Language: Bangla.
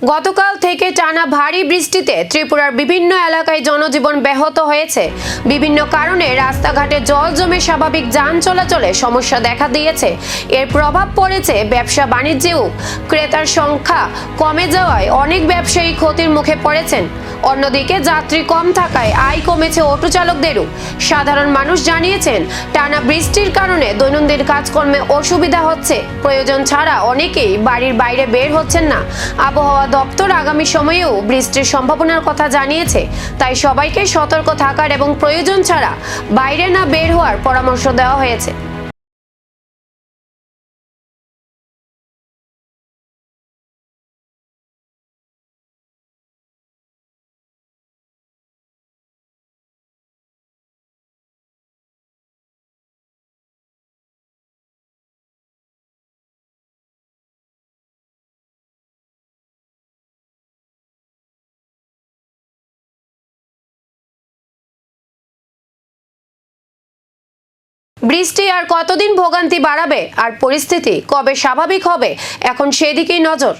গতকাল থেকে টানা ভারী বৃষ্টিতে ত্রিপুরার বিভিন্ন এলাকায় জনজীবন ব্যাহত হয়েছে। বিভিন্ন কারণে রাস্তাঘাটে জল জমে স্বাভাবিক যান চলাচলে সমস্যা দেখা দিয়েছে। এর প্রভাব পড়েছে ব্যবসা বাণিজ্যেও। ক্রেতার সংখ্যা কমে যাওয়ায় অনেক ব্যবসায়ী ক্ষতির মুখে পড়েছেন। অন্যদিকে যাত্রী কম থাকায় আয় কমেছে অটো চালকদেরও। সাধারণ মানুষ জানিয়েছেন, টানা বৃষ্টির কারণে দৈনন্দিন কাজকর্মে অসুবিধা হচ্ছে। প্রয়োজন ছাড়া অনেকেই বাড়ির বাইরে বের হচ্ছেন না। আবহাওয়া দপ্তর আগামী সময়েও বৃষ্টির সম্ভাবনার কথা জানিয়েছে, তাই সবাইকে সতর্ক থাকার এবং প্রয়োজন ছাড়া বাইরে না বের হওয়ার পরামর্শ দেওয়া হয়েছে। বৃষ্টি আর কতদিন ভোগান্তি বাড়াবে, আর পরিস্থিতি কবে স্বাভাবিক হবে, এখন সেদিকেই নজর।